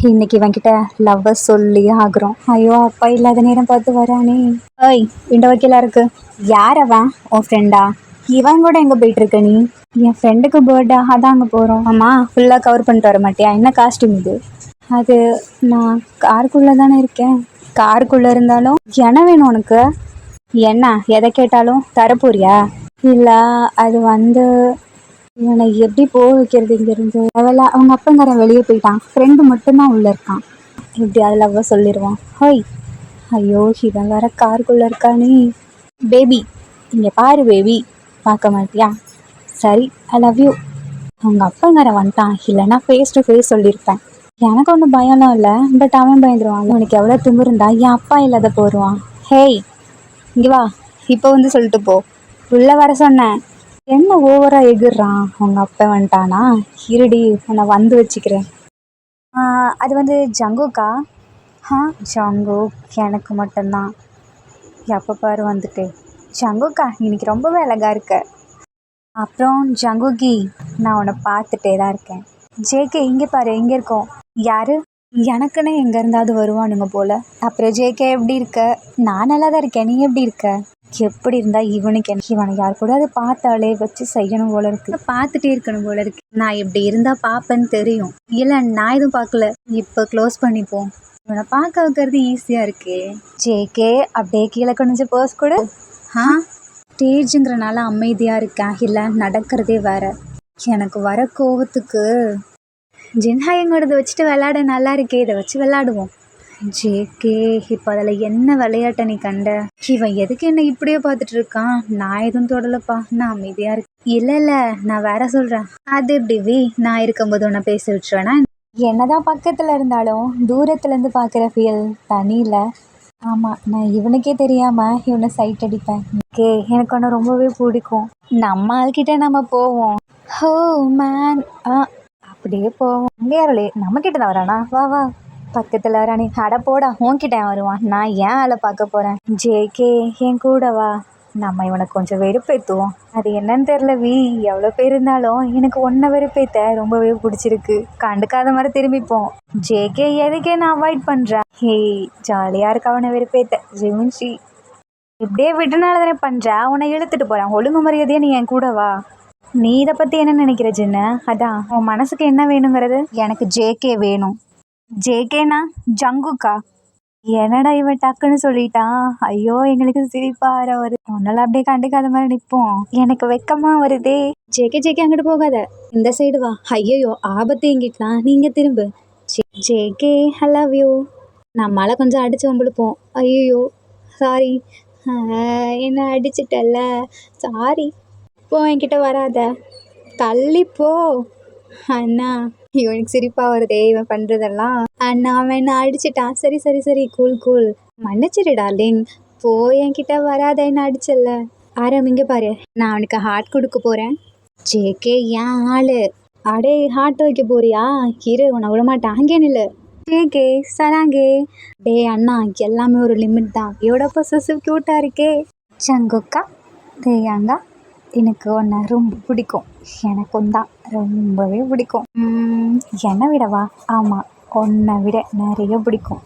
இன்னைக்கு இவன்கிட்ட லவ்வர் சொல்லி ஆகுறோம். ஐயோ அப்பா இல்லாத நேரம் பார்த்து வரானே. ஏய் இந்த வைக்கலா இருக்கு. யார் அவன்? உன் ஃப்ரெண்டா? இவன் கூட எங்கே போயிட்டு இருக்க நீ? என் ஃப்ரெண்டுக்கு பர்த்டே, அதான் அங்கே போகிறோம். ஆமாம், ஃபுல்லாக கவர் பண்ணிட்டு வர மாட்டியா? என்ன காஸ்டியூம் இது? அது நான் காருக்குள்ளே தானே இருக்கேன். காருக்குள்ளே இருந்தாலும் என்ன வேணும் உனக்கு? என்ன எதை கேட்டாலும் தரப்போறியா? இல்லை அது வந்து இவனை எப்படி போக வைக்கிறது இங்கேருந்து? அவளை அவங்க அப்பங்காரன் வெளியே போயிட்டான், ஃப்ரெண்டு மட்டும்தான் உள்ளே இருக்கான். இப்படி அதில் அவ சொல்லிடுவான். ஹோய், ஐயோ இவன் வேற காருக்குள்ளே இருக்கானே. பேபி இங்கே பாரு பேபி, பார்க்க மாட்டியா? சரி, ஐ லவ் யூ. அவங்க அப்பங்காரன் வந்துட்டான், இல்லைன்னா ஃபேஸ் டு ஃபேஸ் சொல்லியிருப்பேன். எனக்கு ஒன்றும் பயம்லாம் இல்லை, பட் அவன் பயந்துருவான். உனக்கு எவ்வளோ திமிருந்தா என் அப்பா இல்லாத போடுவான். ஹேய் இங்கே வா, இப்போ வந்து சொல்லிட்டு போ. உள்ளே வர சொன்னேன். என்ன ஓவராக எகிர்றான்? அவங்க அப்பா வந்துட்டானா? இருடி உன்னை வந்து வச்சுக்கிறேன். அது வந்து ஜங்குக்கா. ஜங்குக் எனக்கு மட்டும்தான். எப்போ பாரு வந்துட்டு ஜங்குக்கா இன்னைக்கு ரொம்பவே அழகாக இருக்க. அப்புறம் ஜங்குகி, நான் உன்னை பார்த்துட்டே தான் இருக்கேன். ஜேகே இங்கே பாரு, இங்கே இருக்கோம். யாரு? எனக்குன்னு எங்கே இருந்தாவது வருவானுங்க போல். அப்புறம் ஜேகே எப்படி இருக்க? நான் நல்லா தான் இருக்கேன், நீ எப்படி இருக்க? எப்படி இருந்தா இவனுக்கு எனக்கு? இவனை யார் கூட அதை பார்த்தாலே வச்சு செய்யணும் போல இருக்கு, பார்த்துட்டே இருக்கணும் போல இருக்கு. நான் இப்படி இருந்தால் பார்ப்பேன்னு தெரியும். இல்லை நான் எதுவும் பார்க்கல, இப்போ க்ளோஸ் பண்ணிப்போம். இவனை பார்க்க வைக்கிறது ஈஸியாக இருக்கே. ஜேகே அப்படியே கீழே குனிஞ்சு போஸ் கூட. ஸ்டேஜுங்கிறனால அமைதியாக இருக்கேன், இல்லை நடக்கிறதே வேற. எனக்கு வர கோவத்துக்கு ஜின்ஹாயங்கோடதை வச்சுட்டு விளையாட நல்லா இருக்கே, இதை வச்சு விளையாடுவோம். ஜேகே இப்போ அதில் என்ன விளையாட்டை நீ கண்ட? இவன் எதுக்கு என்ன இப்படியே பார்த்துட்டு இருக்கான்? நான் எதுவும் தொடலப்பா, நான் அமைதியாக இருக்கேன். இல்லை நான் வேற சொல்கிறேன். அது எப்படி நான் இருக்கும்போது உன்னை பேச விட்டுருவேனா? என்னதான் பக்கத்தில் இருந்தாலும் தூரத்துலேருந்து பார்க்குற ஃபீல் தனியில். ஆமாம், நான் இவனுக்கே தெரியாமல் இவனை சைட் அடிப்பேன். ஓகே, எனக்கு ஒன்று ரொம்பவே பிடிக்கும். நம்ம ஆள்கிட்ட நம்ம போவோம். ஹோ மேன், அப்படியே போவோம். இங்கே யாரோலே நம்மக்கிட்ட தான் வரானா? வா வா, பக்கத்தில் வரானே. அட போடா, உன்கிட்ட வருவான். நான் ஏன் ஆளை பார்க்க போகிறேன். ஜேகே என் கூட வா, நம்ம இவனை கொஞ்சம் வெறுப்பேற்றுவோம். அது என்னன்னு தெரில எவ்வளோ பேர் இருந்தாலும் எனக்கு ஒன்றை வெறுப்பேற்ற ரொம்பவே பிடிச்சிருக்கு. கண்டுக்காத மாதிரி திரும்பிப்போம். ஜேகே எதுக்கே நான் அவாய்ட் பண்ணுறேன். ஹேய் ஜாலியாக இருக்க அவனை வெறுப்பேற்ற. ஜிமின்ஷி இப்படியே விட்டுனால தானே பண்ணுற, உன்னை இழுத்துட்டு போகிறேன். ஒழுங்கு மரியாதையே நீ என் கூட வா. நீ இதை பற்றி என்ன நினைக்கிற ஜின்ன? அதான் உன் மனசுக்கு என்ன வேணுங்கிறது? எனக்கு ஜேகே வேணும். ஜேகேனா ஜங்குக்கா? என்னடா இவன் டக்குன்னு சொல்லிட்டான். ஐயோ எங்களுக்கு சிரிப்பா வருது. உன்னால அப்படியே கண்டுக்காத மாதிரி நிற்போம். எனக்கு வெக்கமாக வருதே. ஜேகே அங்கிட்டு போகாத, இந்த சைடு வா. ஐயோ ஆபத்து எங்கிட்டான், நீங்கள் திரும்பு. JK I love you. நம்மளால கொஞ்சம் அடிச்சு வம்பிழுப்போம். ஐயோ சாரி, என்ன அடிச்சிட்டல்ல, சாரி. போ, என்கிட்ட வராத, தள்ளிப்போ. அண்ணா இவனுக்கு சிரிப்பாக வருதே இவன் பண்ணுறதெல்லாம். அண்ணா அவன் என்ன அடிச்சிட்டான். சரி கூல் மன்னிச்சிரு டார்லிங். போ, என்கிட்ட வராத, என்ன அடிச்சல்ல. இங்கே பாரு, நான் அவனுக்கு ஹார்ட் கொடுக்க போகிறேன். ஜேகே ஏன் ஆளு? அடே ஹார்ட் வைக்க போறியா? இரு, உன்னை விடமாட்டேன். அங்கே நில்லு. ஜேகே சராங்கே. டே அண்ணா, எல்லாமே ஒரு லிமிட் தான். எவ்வளோ பொசசிவ் க்யூட்டாக இருக்கே. ஜங்குக்கா தேயாங்கா, எனக்கு ஒன்று ரொம்ப பிடிக்கும். எனக்கும் தான் ரொம்பவே பிடிக்கும். என்னை விடவா? ஆமாம், உன்னை விட நிறைய பிடிக்கும்.